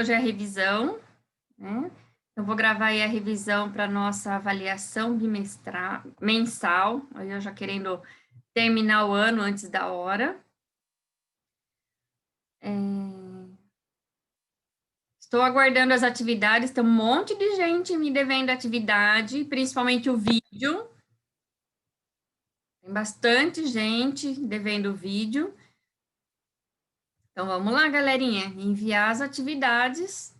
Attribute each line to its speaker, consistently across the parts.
Speaker 1: hoje é a revisão, né? Eu vou gravar aí a revisão para nossa avaliação mensal, aí eu já querendo terminar o ano antes da hora. Estou aguardando as atividades, tem um monte de gente me devendo atividade, principalmente o vídeo. Tem bastante gente devendo vídeo. Então, vamos lá, galerinha, enviar as atividades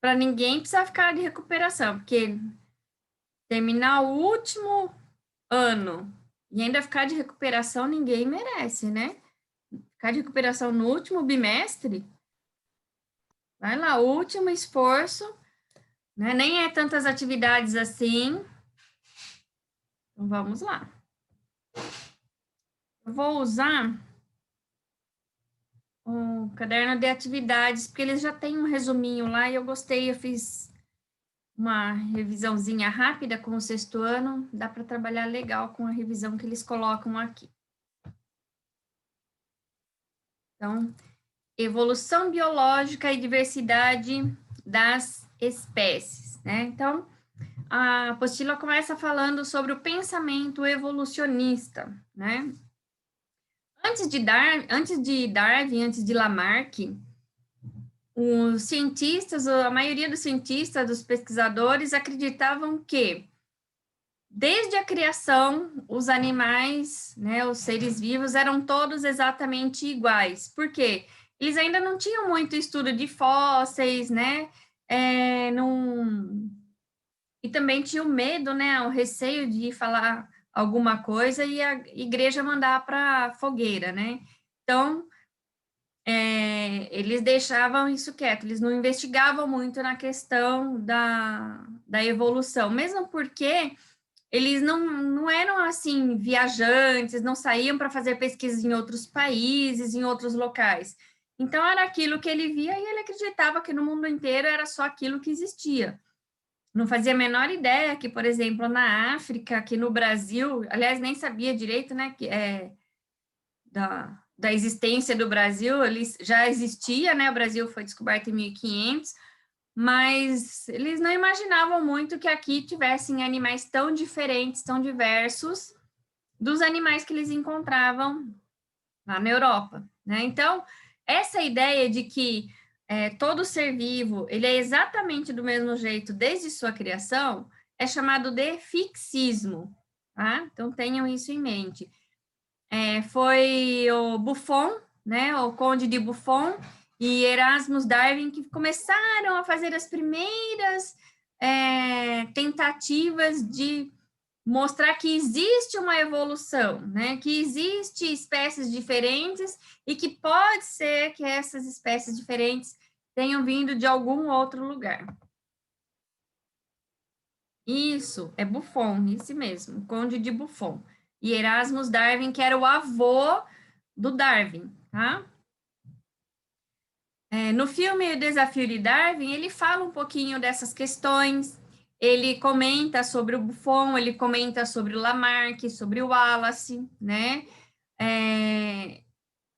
Speaker 1: para ninguém precisar ficar de recuperação, porque terminar o último ano e ainda ficar de recuperação, ninguém merece, né? Ficar de recuperação no último bimestre, vai lá, último esforço, né? Nem é tantas atividades assim. Então, vamos lá. Eu vou usar o caderno de atividades, porque eles já têm um resuminho lá e eu gostei, eu fiz uma revisãozinha rápida com o sexto ano, dá para trabalhar legal com a revisão que eles colocam aqui. Então, evolução biológica e diversidade das espécies, né? Então, a apostila começa falando sobre o pensamento evolucionista, né? Antes de Darwin, antes de Lamarck, os cientistas, a maioria dos cientistas, dos pesquisadores, acreditavam que, desde a criação, os animais, né, os seres vivos, eram todos exatamente iguais. Por quê? Eles ainda não tinham muito estudo de fósseis, né? E também tinha o medo, né? O receio de falar alguma coisa e a igreja mandar para a fogueira, né? Então, eles deixavam isso quieto, eles não investigavam muito na questão da evolução, mesmo porque eles não eram, assim, viajantes, não saíam para fazer pesquisas em outros países, em outros locais. Então, era aquilo que ele via e ele acreditava que no mundo inteiro era só aquilo que existia. Não fazia a menor ideia que, por exemplo, na África, aqui no Brasil, aliás, nem sabia direito, né, da existência do Brasil, ele já existia, né, o Brasil foi descoberto em 1500, mas eles não imaginavam muito que aqui tivessem animais tão diferentes, tão diversos, dos animais que eles encontravam lá na Europa, né? Então, essa ideia de que todo ser vivo, ele é exatamente do mesmo jeito desde sua criação, é chamado de fixismo, tá? Então, tenham isso em mente. Foi o Buffon, né, o Conde de Buffon e Erasmus Darwin que começaram a fazer as primeiras tentativas de mostrar que existe uma evolução, né, que existe espécies diferentes e que pode ser que essas espécies diferentes tenham vindo de algum outro lugar. Isso, é Buffon, isso mesmo, Conde de Buffon. E Erasmus Darwin, que era o avô do Darwin, tá? No filme O Desafio de Darwin, ele fala um pouquinho dessas questões, ele comenta sobre o Buffon, ele comenta sobre o Lamarck, sobre o Wallace, né?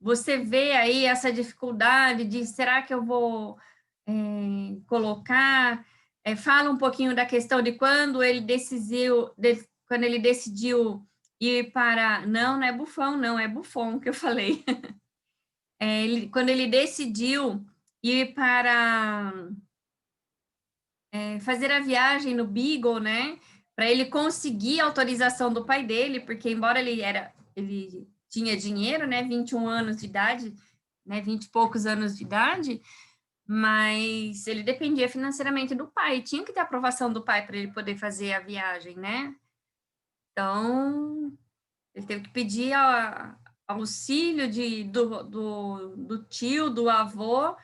Speaker 1: Você vê aí essa dificuldade de, será que eu vou colocar... fala um pouquinho da questão de quando ele decidiu ir para... Não é Buffon, não, é Buffon que eu falei. Quando ele decidiu ir para fazer a viagem no Beagle, né, para ele conseguir a autorização do pai dele, porque embora ele tinha dinheiro, né, 21 anos de idade, né, 20 e poucos anos de idade, mas ele dependia financeiramente do pai, tinha que ter aprovação do pai para ele poder fazer a viagem, né? Então, ele teve que pedir auxílio do tio, do avô,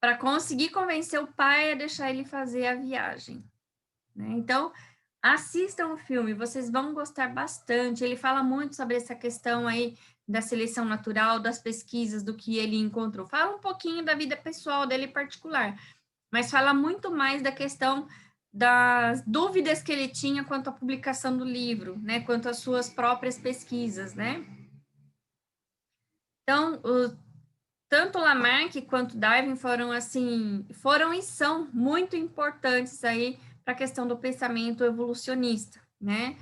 Speaker 1: para conseguir convencer o pai a deixar ele fazer a viagem, né? Então, assistam o filme, vocês vão gostar bastante. Ele fala muito sobre essa questão aí da seleção natural, das pesquisas, do que ele encontrou. Fala um pouquinho da vida pessoal dele particular, mas fala muito mais da questão das dúvidas que ele tinha quanto à publicação do livro, né? Quanto às suas próprias pesquisas, né? Então, tanto Lamarck quanto Darwin foram, assim, foram e são muito importantes aí para a questão do pensamento evolucionista, né?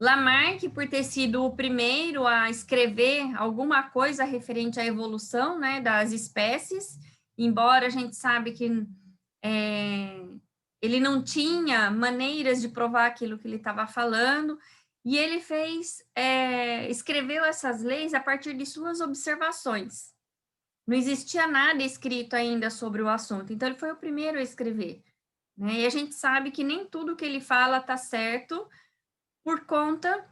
Speaker 1: Lamarck, por ter sido o primeiro a escrever alguma coisa referente à evolução, né, das espécies, embora a gente sabe que ele não tinha maneiras de provar aquilo que ele estava falando, e ele escreveu essas leis a partir de suas observações. Não existia nada escrito ainda sobre o assunto, então ele foi o primeiro a escrever, né? E a gente sabe que nem tudo que ele fala está certo, por conta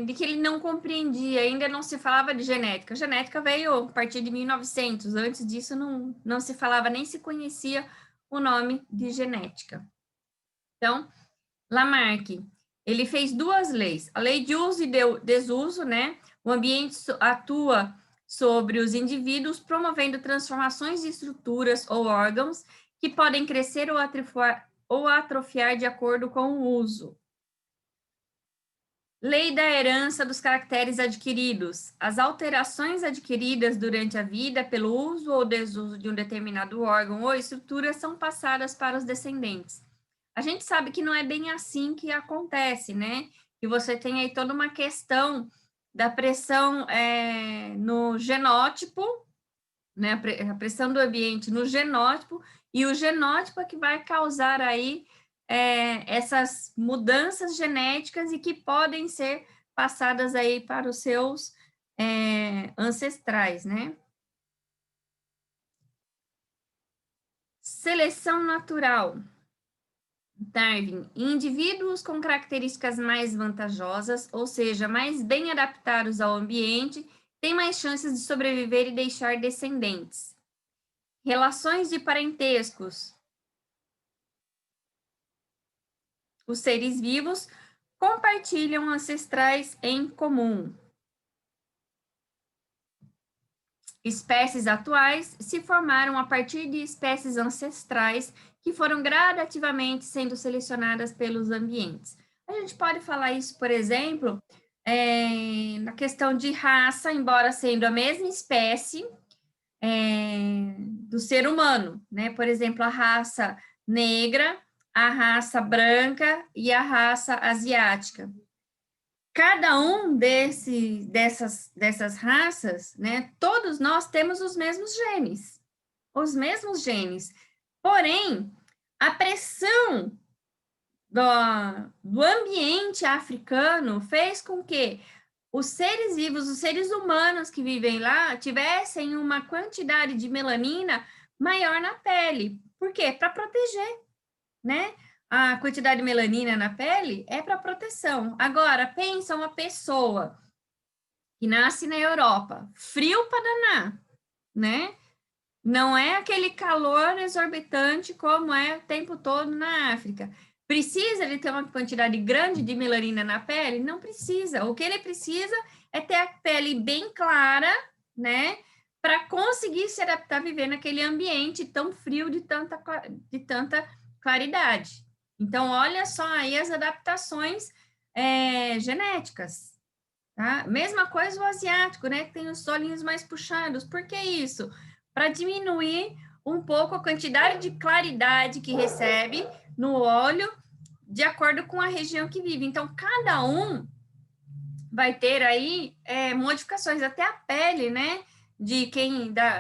Speaker 1: de que ele não compreendia, ainda não se falava de genética. A genética veio a partir de 1900, antes disso não se falava, nem se conhecia o nome de genética. Então, Lamarck, ele fez duas leis, a lei de uso e desuso, né? O ambiente atua sobre os indivíduos, promovendo transformações de estruturas ou órgãos que podem crescer ou atrofiar de acordo com o uso. Lei da herança dos caracteres adquiridos. As alterações adquiridas durante a vida pelo uso ou desuso de um determinado órgão ou estrutura são passadas para os descendentes. A gente sabe que não é bem assim que acontece, né? Que você tem aí toda uma questão da pressão no genótipo, né? A pressão do ambiente no genótipo, e o genótipo é que vai causar aí essas mudanças genéticas e que podem ser passadas aí para os seus ancestrais, né? Seleção natural. Darwin, indivíduos com características mais vantajosas, ou seja, mais bem adaptados ao ambiente, têm mais chances de sobreviver e deixar descendentes. Relações de parentescos. Os seres vivos compartilham ancestrais em comum. Espécies atuais se formaram a partir de espécies ancestrais que foram gradativamente sendo selecionadas pelos ambientes. A gente pode falar isso, por exemplo, na questão de raça, embora sendo a mesma espécie do ser humano, né? Por exemplo, a raça negra, a raça branca e a raça asiática. Cada um dessas raças, né? Todos nós temos os mesmos genes. Porém, a pressão do ambiente africano fez com que os seres vivos, os seres humanos que vivem lá, tivessem uma quantidade de melanina maior na pele. Por quê? Para proteger, né? A quantidade de melanina na pele é para proteção. Agora, pensa uma pessoa que nasce na Europa, frio para danar, né? Não é aquele calor exorbitante como é o tempo todo na África. Precisa ele ter uma quantidade grande de melanina na pele? Não precisa. O que ele precisa é ter a pele bem clara, né? Para conseguir se adaptar a viver naquele ambiente tão frio de tanta claridade. Então, olha só aí as adaptações genéticas. Tá? Mesma coisa o asiático, né? Que tem os olhinhos mais puxados. Por que isso? Para diminuir um pouco a quantidade de claridade que recebe no olho, de acordo com a região que vive. Então, cada um vai ter aí modificações, até a pele, né?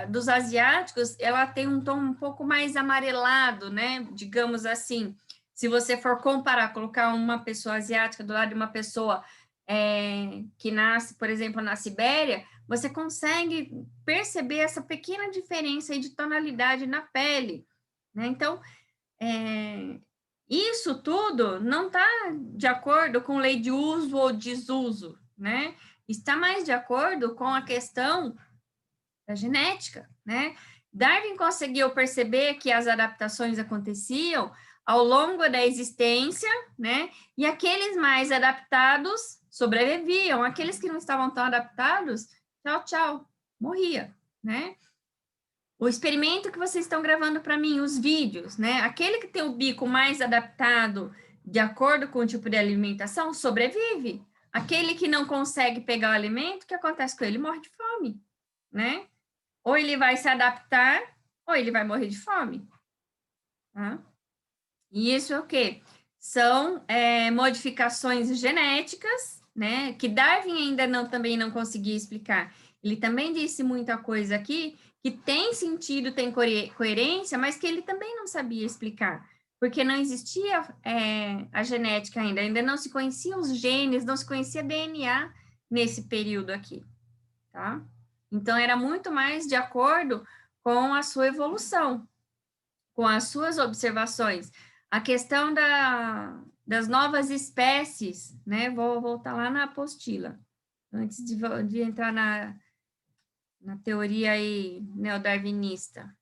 Speaker 1: Dos asiáticos, ela tem um tom um pouco mais amarelado, né? Digamos assim, se você for comparar, colocar uma pessoa asiática do lado de uma pessoa que nasce, por exemplo, na Sibéria, você consegue perceber essa pequena diferença aí de tonalidade na pele, né? Então, isso tudo não está de acordo com lei de uso ou desuso, né? Está mais de acordo com a questão da genética, né? Darwin conseguiu perceber que as adaptações aconteciam ao longo da existência, né? E aqueles mais adaptados sobreviviam, aqueles que não estavam tão adaptados, tchau, tchau, morria, né? O experimento que vocês estão gravando para mim, os vídeos, né? Aquele que tem o bico mais adaptado de acordo com o tipo de alimentação, sobrevive. Aquele que não consegue pegar o alimento, o que acontece com ele? Morre de fome, né? ou ele vai se adaptar, ou ele vai morrer de fome. Tá? E isso é o quê? São modificações genéticas, né? Que Darwin ainda também não conseguia explicar. Ele também disse muita coisa aqui que tem sentido, tem coerência, mas que ele também não sabia explicar, porque não existia a genética ainda não se conhecia os genes, não se conhecia DNA nesse período aqui, tá? Então, era muito mais de acordo com a sua evolução, com as suas observações. A questão das novas espécies, né? Vou voltar lá na apostila, antes de entrar na teoria aí neodarwinista.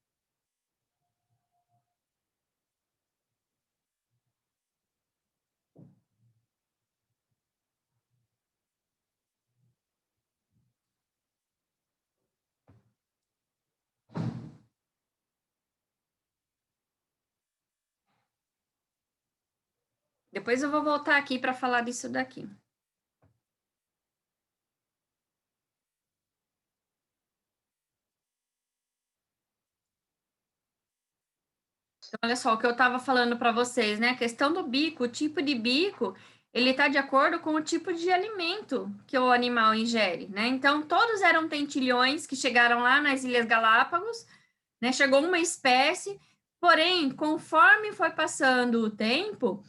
Speaker 1: Depois eu vou voltar aqui para falar disso daqui. Então, olha só, o que eu estava falando para vocês, né? A questão do bico, o tipo de bico, ele está de acordo com o tipo de alimento que o animal ingere, né? Então, todos eram tentilhões que chegaram lá nas Ilhas Galápagos, né? Chegou uma espécie, porém, conforme foi passando o tempo,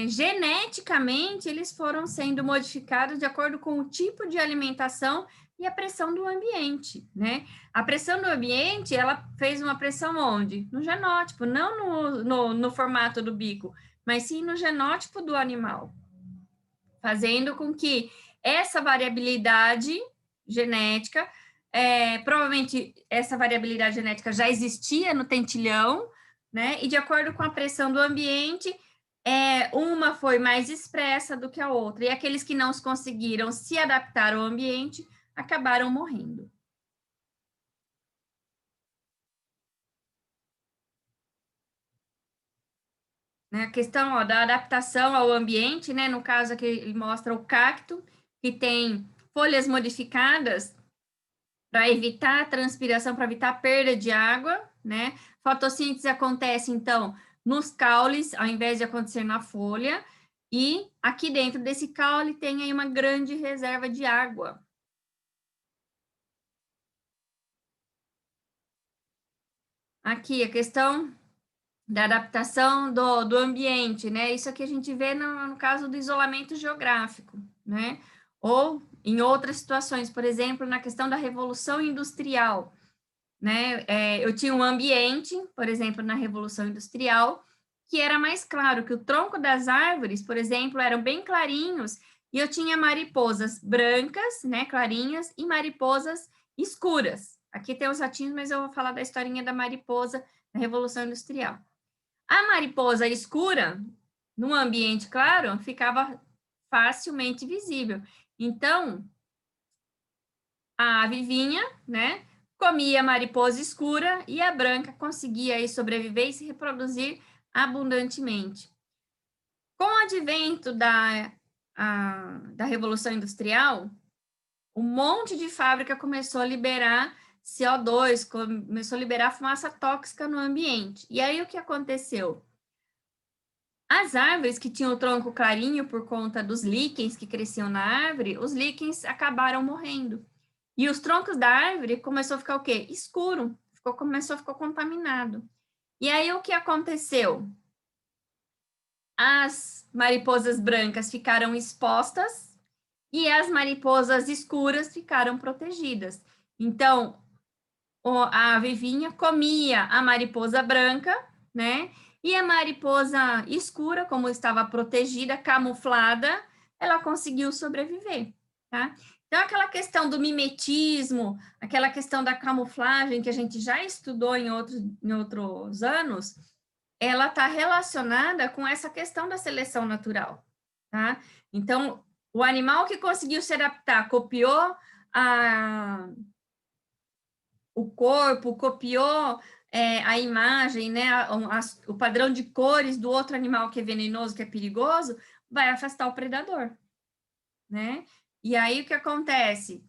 Speaker 1: geneticamente eles foram sendo modificados de acordo com o tipo de alimentação e a pressão do ambiente, né? A pressão do ambiente, ela fez uma pressão onde? No genótipo, não no formato do bico, mas sim no genótipo do animal, fazendo com que essa variabilidade genética, provavelmente essa variabilidade genética já existia no tentilhão, né? E de acordo com a pressão do ambiente, uma foi mais expressa do que a outra. E aqueles que não conseguiram se adaptar ao ambiente acabaram morrendo. Né? A questão da adaptação ao ambiente, né? No caso aqui, ele mostra o cacto, que tem folhas modificadas para evitar a transpiração, para evitar a perda de água, né? Fotossíntese acontece, então, nos caules, ao invés de acontecer na folha, e aqui dentro desse caule tem aí uma grande reserva de água. Aqui, a questão da adaptação do ambiente, né? Isso aqui a gente vê no caso do isolamento geográfico, né? Ou em outras situações, por exemplo, na questão da Revolução Industrial, né? Eu tinha um ambiente, por exemplo, na Revolução Industrial, que era mais claro, que o tronco das árvores, por exemplo, eram bem clarinhos, e eu tinha mariposas brancas, né, clarinhas, e mariposas escuras. Aqui tem os ratinhos, mas eu vou falar da historinha da mariposa na Revolução Industrial. A mariposa escura, num ambiente claro, ficava facilmente visível. Então, a ave vinha, né, comia a mariposa escura e a branca conseguia aí sobreviver e se reproduzir abundantemente. Com o advento da Revolução Industrial, um monte de fábrica começou a liberar CO2, começou a liberar fumaça tóxica no ambiente. E aí o que aconteceu? As árvores que tinham o tronco clarinho por conta dos líquens que cresciam na árvore, os líquens acabaram morrendo. E os troncos da árvore começou a ficar o quê? Escuro, começou a ficar contaminado. E aí o que aconteceu? As mariposas brancas ficaram expostas e as mariposas escuras ficaram protegidas. Então, a ave vinha, comia a mariposa branca, né? E a mariposa escura, como estava protegida, camuflada, ela conseguiu sobreviver, tá? Então, aquela questão do mimetismo, aquela questão da camuflagem que a gente já estudou em outros anos, ela está relacionada com essa questão da seleção natural, tá? Então, o animal que conseguiu se adaptar, copiou o corpo, copiou a imagem, né, o padrão de cores do outro animal que é venenoso, que é perigoso, vai afastar o predador, né? E aí o que acontece?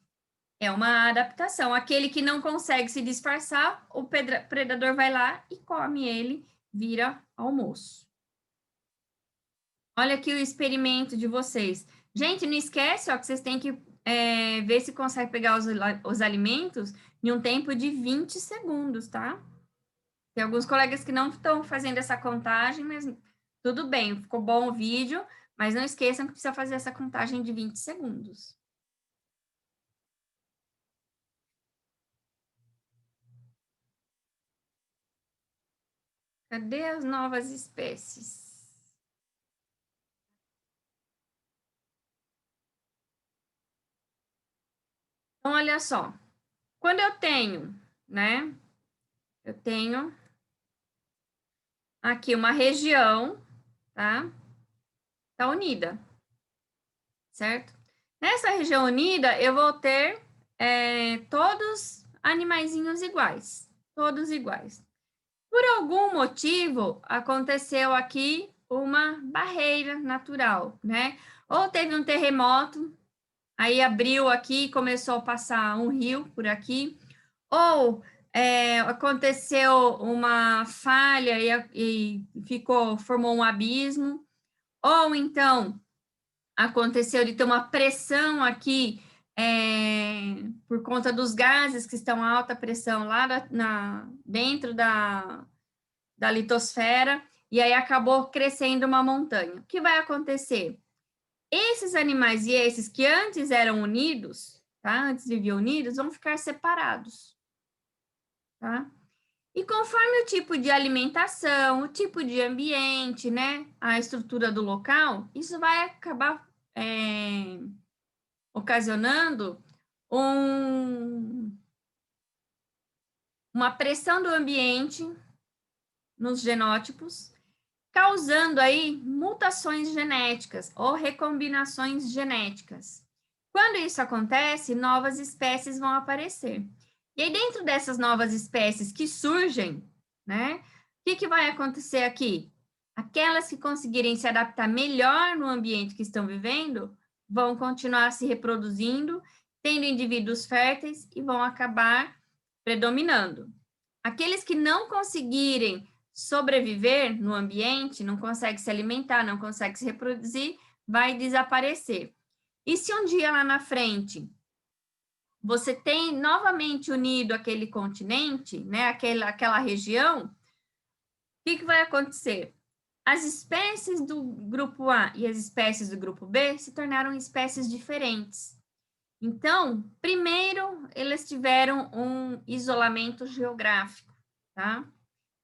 Speaker 1: É uma adaptação. Aquele que não consegue se disfarçar, o predador vai lá e come ele, vira almoço. Olha aqui o experimento de vocês. Gente, não esquece, ó, que vocês têm que ver se consegue pegar os alimentos em um tempo de 20 segundos, tá? Tem alguns colegas que não estão fazendo essa contagem, mas tudo bem, ficou bom o vídeo, mas não esqueçam que precisa fazer essa contagem de 20 segundos. Cadê as novas espécies? Então, olha só. Quando eu tenho, né? Eu tenho aqui uma região, tá? Tá unida, certo? Nessa região unida, eu vou ter todos animaizinhos iguais. Todos iguais. Por algum motivo, aconteceu aqui uma barreira natural, né? Ou teve um terremoto, aí abriu aqui e começou a passar um rio por aqui, ou aconteceu uma falha e formou um abismo, ou então aconteceu de ter uma pressão aqui por conta dos gases que estão a alta pressão lá dentro da litosfera, e aí acabou crescendo uma montanha. O que vai acontecer? Esses animais e esses que antes eram unidos, tá? Antes viviam unidos, vão ficar separados, tá? E conforme o tipo de alimentação, o tipo de ambiente, né, a estrutura do local, isso vai acabar ocasionando uma pressão do ambiente nos genótipos, causando aí mutações genéticas ou recombinações genéticas. Quando isso acontece, novas espécies vão aparecer. E aí, dentro dessas novas espécies que surgem, né, o que vai acontecer aqui? Aquelas que conseguirem se adaptar melhor no ambiente que estão vivendo, vão continuar se reproduzindo, tendo indivíduos férteis e vão acabar predominando. Aqueles que não conseguirem sobreviver no ambiente, não conseguem se alimentar, não conseguem se reproduzir, vai desaparecer. E se um dia lá na frente você tem novamente unido aquele continente, né, aquela região, o que vai acontecer? As espécies do grupo A e as espécies do grupo B se tornaram espécies diferentes. Então, primeiro, eles tiveram um isolamento geográfico, tá?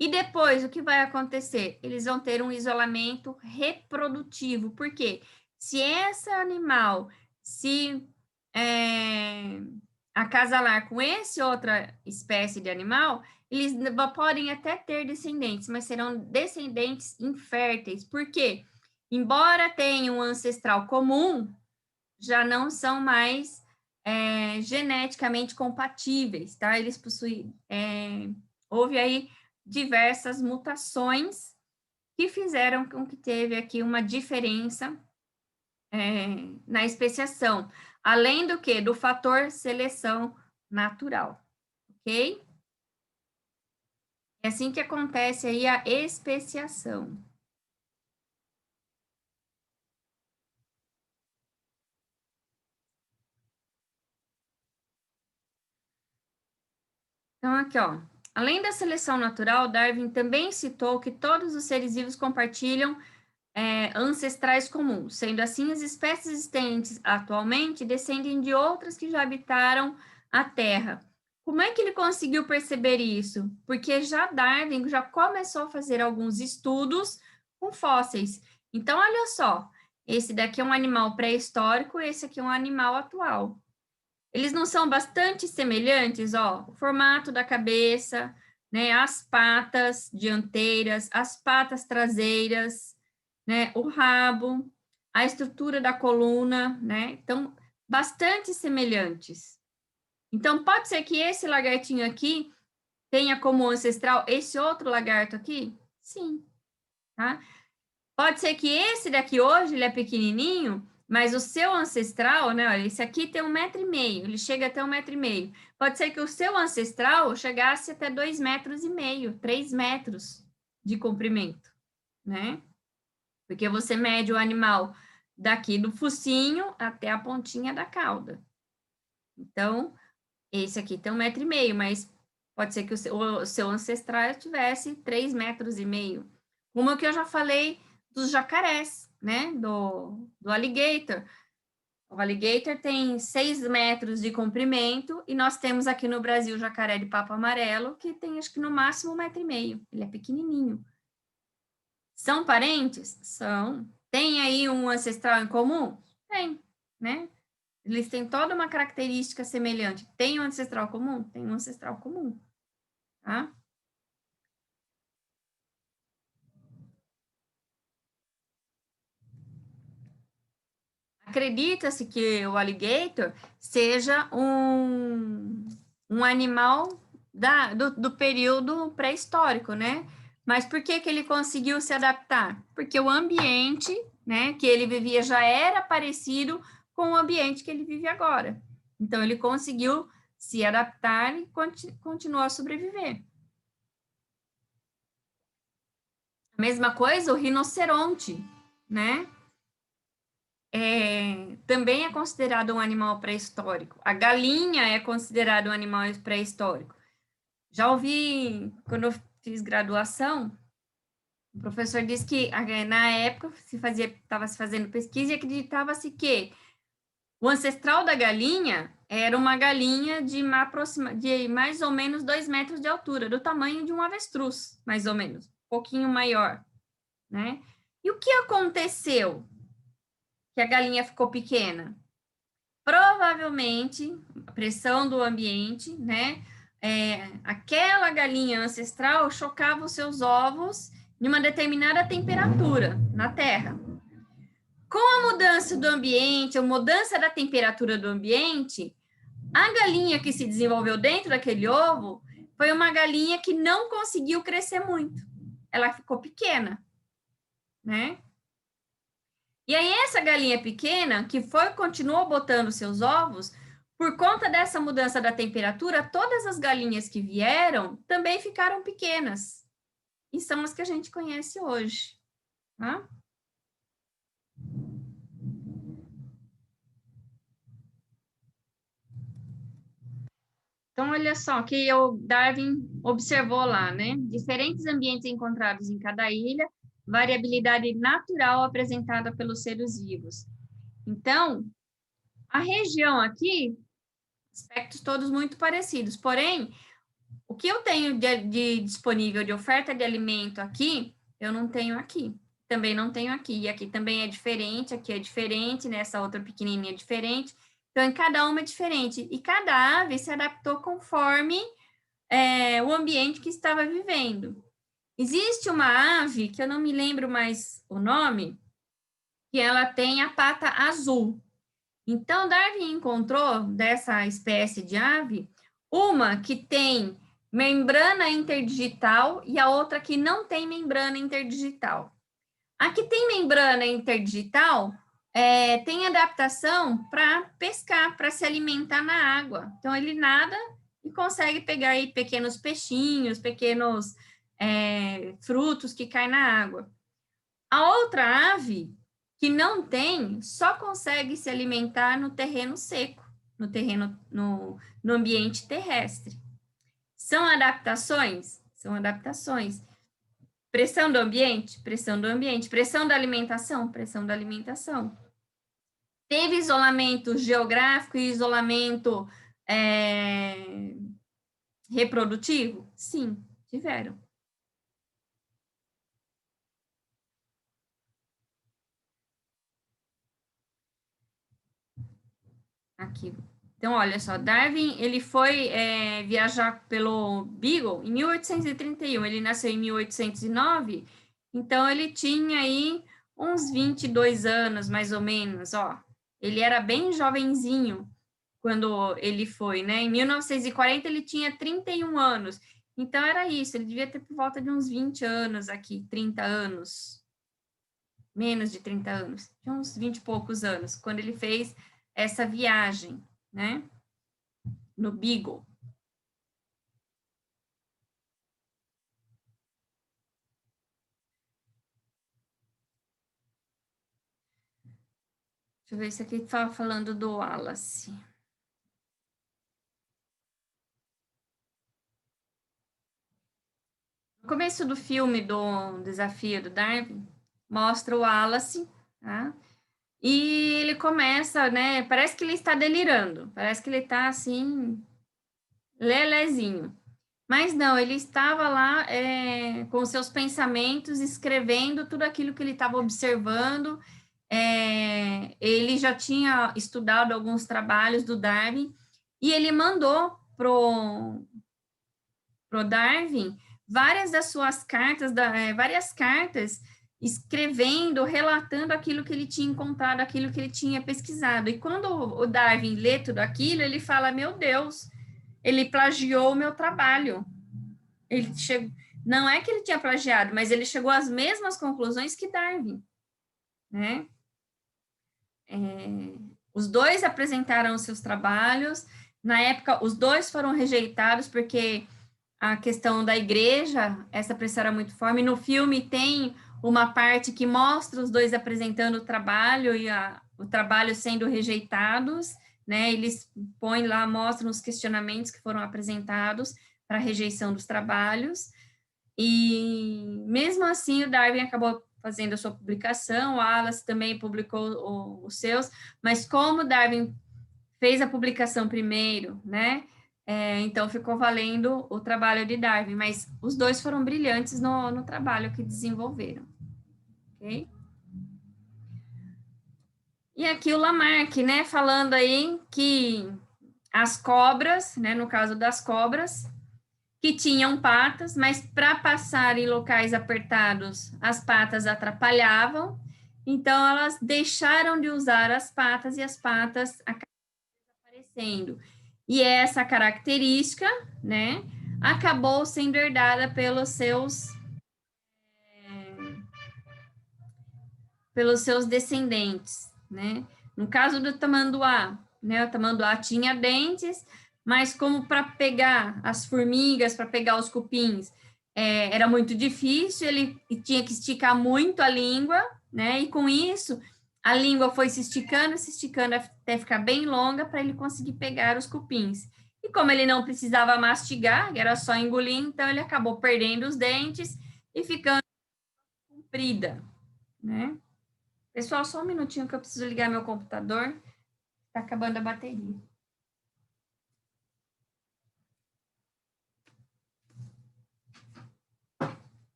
Speaker 1: E depois, o que vai acontecer? Eles vão ter um isolamento reprodutivo. Por quê? Se esse animal se acasalar com essa outra espécie de animal, eles podem até ter descendentes, mas serão descendentes inférteis. Por quê? Embora tenham um ancestral comum, já não são mais geneticamente compatíveis, tá? Eles possuem... houve aí diversas mutações que fizeram com que teve aqui uma diferença na especiação, além do que? Do fator seleção natural, ok? É assim que acontece aí a especiação. Então, aqui, ó. Além da seleção natural, Darwin também citou que todos os seres vivos compartilham ancestrais comuns. Sendo assim, as espécies existentes atualmente descendem de outras que já habitaram a Terra. Como é que ele conseguiu perceber isso? Porque já Darwin já começou a fazer alguns estudos com fósseis. Então, olha só, esse daqui é um animal pré-histórico, esse aqui é um animal atual. Eles não são bastante semelhantes, ó, o formato da cabeça, né, as patas dianteiras, as patas traseiras, né, o rabo, a estrutura da coluna, né, então, bastante semelhantes. Então, pode ser que esse lagartinho aqui tenha como ancestral esse outro lagarto aqui? Sim, tá? Pode ser que esse daqui hoje, ele é pequenininho, Mas o seu ancestral, né? Olha, esse aqui tem 1,5 m, ele chega até 1,5 m. Pode ser que o seu ancestral chegasse até 2,5 m, 3 metros de comprimento, né? Porque você mede o animal daqui do focinho até a pontinha da cauda. Então, esse aqui tem 1,5 m, mas pode ser que o seu ancestral tivesse 3,5 metros. Uma que eu já falei dos jacarés, né? Do alligator. O alligator tem 6 metros de comprimento e nós temos aqui no Brasil o jacaré de papo amarelo, que tem acho que no máximo 1,5 m. Ele é pequenininho. São parentes? São. Tem aí um ancestral em comum? Tem, né? Eles têm toda uma característica semelhante. Tem um ancestral comum? Tem um ancestral comum, tá? Acredita-se que o alligator seja um animal do período pré-histórico, né? Mas por que ele conseguiu se adaptar? Porque o ambiente, né, que ele vivia já era parecido com o ambiente que ele vive agora. Então, ele conseguiu se adaptar e continuou a sobreviver. A mesma coisa o rinoceronte, né? Também é considerado um animal pré-histórico. A galinha é considerada um animal pré-histórico. Já ouvi, quando eu fiz graduação, o professor disse que na época estava se fazendo pesquisa e acreditava-se que o ancestral da galinha era uma galinha de mais ou menos 2 metros de altura, do tamanho de um avestruz, mais ou menos, um pouquinho maior, né? E o que aconteceu que a galinha ficou pequena? Provavelmente, a pressão do ambiente, né? Aquela galinha ancestral chocava os seus ovos em uma determinada temperatura na terra. Com a mudança do ambiente, a mudança da temperatura do ambiente, a galinha que se desenvolveu dentro daquele ovo foi uma galinha que não conseguiu crescer muito. Ela ficou pequena, né? E aí essa galinha pequena, que continuou botando seus ovos, por conta dessa mudança da temperatura, todas as galinhas que vieram também ficaram pequenas. E são as que a gente conhece hoje. Tá? Então, olha só, que o Darwin observou lá, né? Diferentes ambientes encontrados em cada ilha, variabilidade natural apresentada pelos seres vivos. Então, a região aqui, aspectos todos muito parecidos, porém, o que eu tenho de disponível de oferta de alimento aqui, eu não tenho aqui. Também não tenho aqui. E aqui também é diferente, nessa outra pequenininha é diferente. Então, em cada uma é diferente. E cada ave se adaptou conforme o ambiente que estava vivendo. Existe uma ave, que eu não me lembro mais o nome, que ela tem a pata azul. Então, Darwin encontrou dessa espécie de ave uma que tem membrana interdigital e a outra que não tem membrana interdigital. A que tem membrana interdigital tem adaptação para pescar, para se alimentar na água. Então, ele nada e consegue pegar aí pequenos peixinhos, pequenos frutos que caem na água. A outra ave, que não tem, só consegue se alimentar no terreno seco, no ambiente terrestre. São adaptações? São adaptações. Pressão do ambiente? Pressão do ambiente. Pressão da alimentação? Pressão da alimentação. Teve isolamento geográfico e isolamento reprodutivo? Sim, tiveram. Aqui. Então, olha só, Darwin, ele foi viajar pelo Beagle em 1831, ele nasceu em 1809, então ele tinha aí uns 22 anos, mais ou menos, ó. Ele era bem jovenzinho quando ele foi, né? Em 1940 ele tinha 31 anos, então era isso, ele devia ter por volta de uns 20 anos aqui, 30 anos. menos de 30 anos, tinha uns 20 e poucos anos, quando ele fez essa viagem, né, no Beagle. Deixa eu ver, isso aqui estava falando do Wallace. No começo do filme do Desafio do Darwin, mostra o Wallace, tá? E ele começa, né? Parece que ele está delirando, parece que ele está assim, lelezinho. Mas não, ele estava lá com seus pensamentos, escrevendo tudo aquilo que ele estava observando. Ele já tinha estudado alguns trabalhos do Darwin e ele mandou pro Darwin várias das suas cartas, várias cartas escrevendo, relatando aquilo que ele tinha encontrado, aquilo que ele tinha pesquisado. E quando o Darwin lê tudo aquilo, ele fala: meu Deus, ele plagiou o meu trabalho. Ele chegou, não é que ele tinha plagiado, mas ele chegou às mesmas conclusões que Darwin, né? Os dois apresentaram os seus trabalhos. Na época, os dois foram rejeitados porque a questão da igreja, essa pressão era muito forte. No filme tem uma parte que mostra os dois apresentando o trabalho e o trabalho sendo rejeitados, né? Eles põem lá, mostram os questionamentos que foram apresentados para a rejeição dos trabalhos. E mesmo assim, o Darwin acabou fazendo a sua publicação, o Wallace também publicou os seus, mas como Darwin fez a publicação primeiro, né? Então ficou valendo o trabalho de Darwin, mas os dois foram brilhantes no trabalho que desenvolveram, ok? E aqui o Lamarck, né, falando aí que as cobras, né, no caso das cobras, que tinham patas, mas para passar em locais apertados, as patas atrapalhavam, então elas deixaram de usar as patas e as patas acabaram desaparecendo. E essa característica, né, acabou sendo herdada pelos seus descendentes, né? No caso do tamanduá, né, o tamanduá tinha dentes, mas como para pegar as formigas, para pegar os cupins, era muito difícil, ele tinha que esticar muito a língua, né? E com isso, a língua foi se esticando até ficar bem longa para ele conseguir pegar os cupins. E como ele não precisava mastigar, era só engolir, então ele acabou perdendo os dentes e ficando comprida, né? Pessoal, só um minutinho que eu preciso ligar meu computador. Tá acabando a bateria.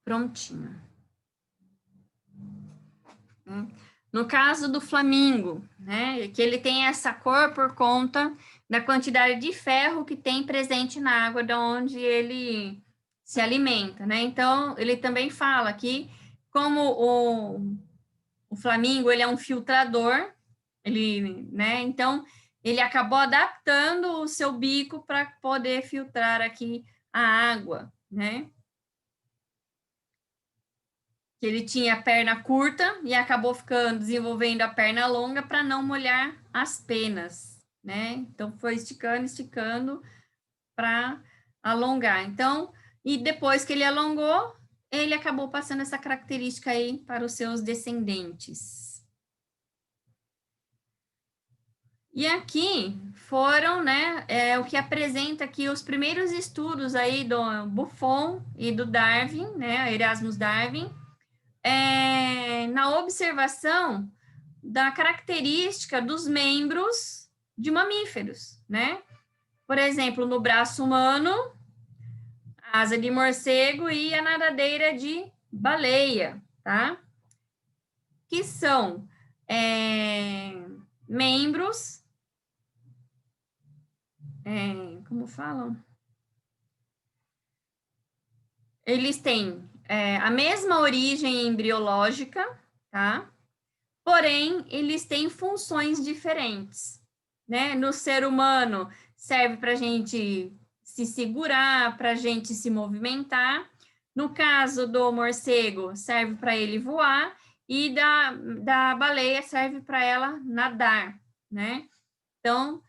Speaker 1: Prontinho. No caso do flamingo, né, que ele tem essa cor por conta da quantidade de ferro que tem presente na água de onde ele se alimenta, né? Então, ele também fala que como o flamingo, ele é um filtrador, ele, né? Então, ele acabou adaptando o seu bico para poder filtrar aqui a água, né? Que ele tinha a perna curta e acabou ficando desenvolvendo a perna longa para não molhar as penas, né? Então foi esticando, esticando para alongar. Então, e depois que ele alongou, ele acabou passando essa característica aí para os seus descendentes. E aqui foram, né, o que apresenta aqui os primeiros estudos aí do Buffon e do Darwin, né, Erasmus Darwin, na observação da característica dos membros de mamíferos, né? Por exemplo, no braço humano, a asa de morcego e a nadadeira de baleia, tá? Que são membros, como falam? Eles têm a mesma origem embriológica, tá? Porém, eles têm funções diferentes, né? No ser humano, serve para a gente se segurar, para a gente se movimentar. No caso do morcego, serve para ele voar, e da baleia serve para ela nadar, né? Então,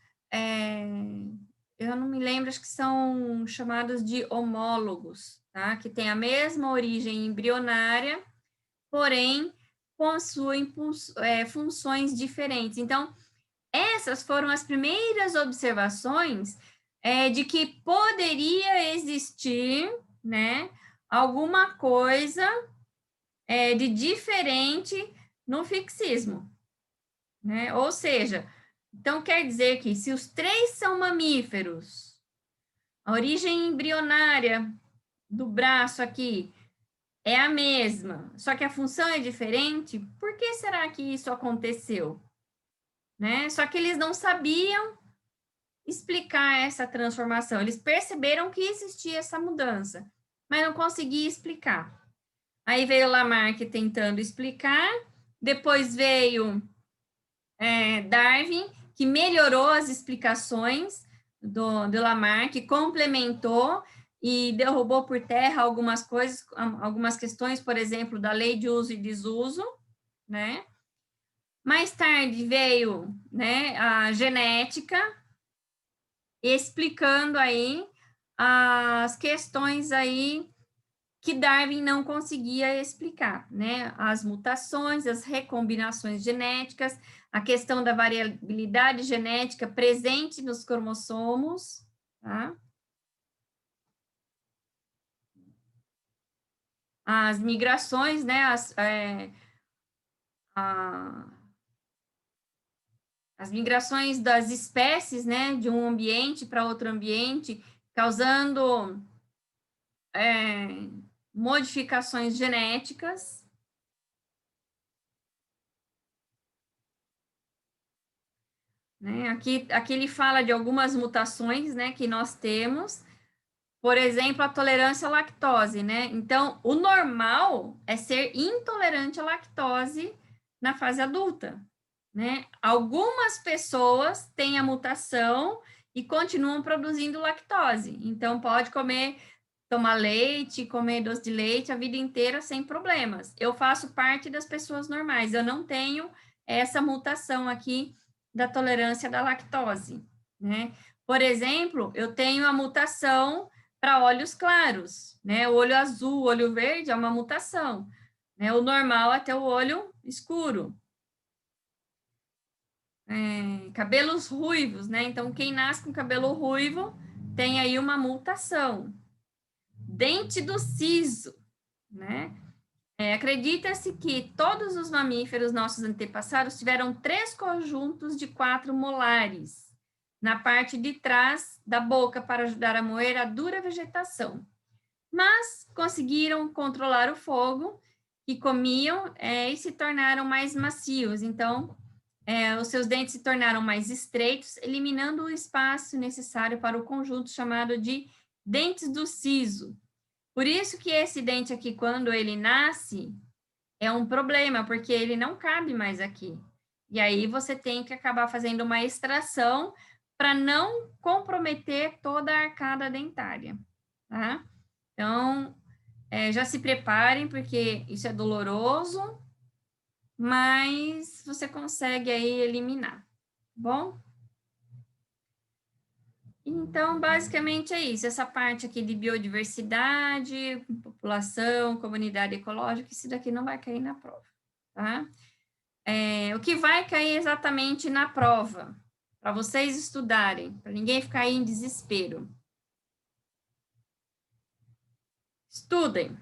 Speaker 1: eu não me lembro, acho que são chamados de homólogos, tá? Que tem a mesma origem embrionária, porém possuem funções diferentes. Então, essas foram as primeiras observações de que poderia existir, né, alguma coisa de diferente no fixismo, né? Ou seja, então quer dizer que se os três são mamíferos, a origem embrionária do braço aqui é a mesma, só que a função é diferente, por que será que isso aconteceu? Né? Só que eles não sabiam explicar essa transformação, eles perceberam que existia essa mudança, mas não conseguia explicar. Aí veio Lamarck tentando explicar, depois veio Darwin, que melhorou as explicações do Lamarck, complementou e derrubou por terra algumas coisas, algumas questões, por exemplo, da lei de uso e desuso, né? Mais tarde veio, né, a genética, explicando aí as questões aí que Darwin não conseguia explicar, né? As mutações, as recombinações genéticas, a questão da variabilidade genética presente nos cromossomos, tá? As migrações, né? As migrações das espécies, né? De um ambiente para outro ambiente, causando modificações genéticas. Né? Aqui ele fala de algumas mutações, né, que nós temos, por exemplo, a tolerância à lactose, né? Então, o normal é ser intolerante à lactose na fase adulta, né? Algumas pessoas têm a mutação e continuam produzindo lactose, então pode tomar leite, comer doce de leite a vida inteira sem problemas. Eu faço parte das pessoas normais, eu não tenho essa mutação aqui da tolerância da lactose, né? Por exemplo, eu tenho a mutação para olhos claros, né? O olho azul, o olho verde é uma mutação, né? O normal é ter o olho escuro. Cabelos ruivos, né? Então, quem nasce com cabelo ruivo tem aí uma mutação. Dente do siso, né? Acredita-se que todos os mamíferos, nossos antepassados, tiveram 3 conjuntos de 4 molares na parte de trás da boca para ajudar a moer a dura vegetação. Mas conseguiram controlar o fogo que comiam e se tornaram mais macios. Então, os seus dentes se tornaram mais estreitos, eliminando o espaço necessário para o conjunto chamado de dentes do siso. Por isso que esse dente aqui, quando ele nasce, é um problema, porque ele não cabe mais aqui. E aí você tem que acabar fazendo uma extração para não comprometer toda a arcada dentária, tá? Então, já se preparem, porque isso é doloroso, mas você consegue aí eliminar, tá bom? Então, basicamente é isso, essa parte aqui de biodiversidade, população, comunidade ecológica, isso daqui não vai cair na prova, tá? O que vai cair exatamente na prova, para vocês estudarem, para ninguém ficar aí em desespero. Estudem.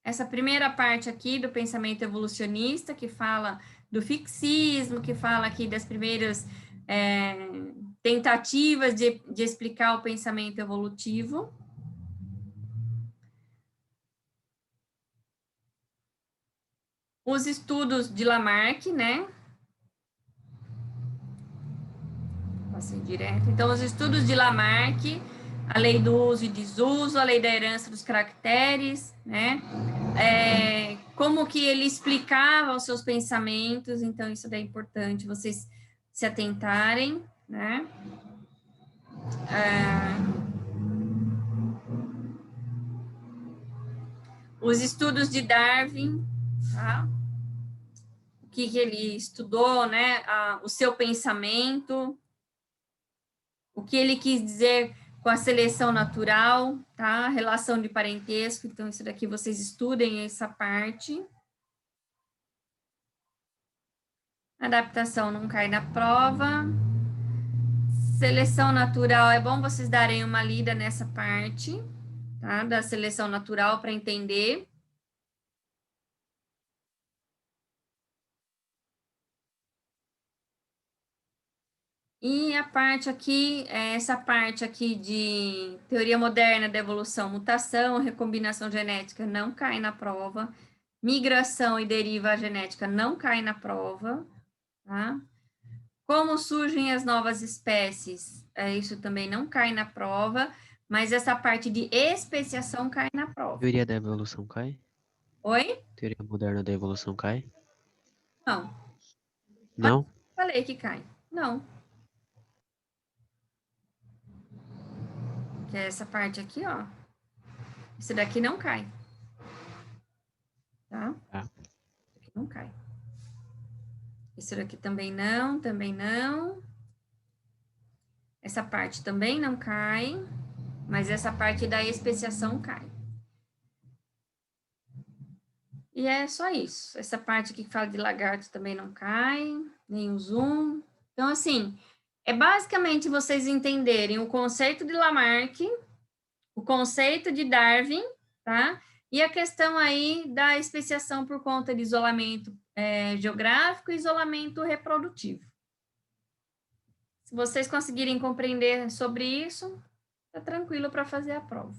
Speaker 1: Essa primeira parte aqui do pensamento evolucionista, que fala do fixismo, que fala aqui das primeiras tentativas de explicar o pensamento evolutivo. Os estudos de Lamarck, né? Passei direto. Então, os estudos de Lamarck, a lei do uso e desuso, a lei da herança dos caracteres, né? Como que ele explicava os seus pensamentos, então isso é importante vocês se atentarem, né? Os estudos de Darwin, tá? O que ele estudou, né? O seu pensamento, o que ele quis dizer com a seleção natural, tá? Relação de parentesco, então isso daqui vocês estudem essa parte. Adaptação não cai na prova. Seleção natural, é bom vocês darem uma lida nessa parte, tá? Da seleção natural para entender. E a parte aqui, essa parte aqui de teoria moderna da evolução, mutação, recombinação genética não cai na prova. Migração e deriva genética não cai na prova, tá? Como surgem as novas espécies, isso também não cai na prova, mas essa parte de especiação cai na prova.
Speaker 2: Teoria da evolução cai?
Speaker 1: Oi?
Speaker 2: Teoria moderna da evolução cai?
Speaker 1: Não.
Speaker 2: Não?
Speaker 1: Falei que cai. Não. Que é essa parte aqui, ó. Esse daqui não cai. Tá?
Speaker 2: Tá.
Speaker 1: Esse aqui não cai. Esse daqui também não, também não. Essa parte também não cai, mas essa parte da especiação cai. E é só isso. Essa parte aqui que fala de lagarto também não cai, nem o zoom. Então, assim, é basicamente vocês entenderem o conceito de Lamarck, o conceito de Darwin, tá? E a questão aí da especiação por conta de isolamento geográfico e isolamento reprodutivo. Se vocês conseguirem compreender sobre isso, tá tranquilo para fazer a prova.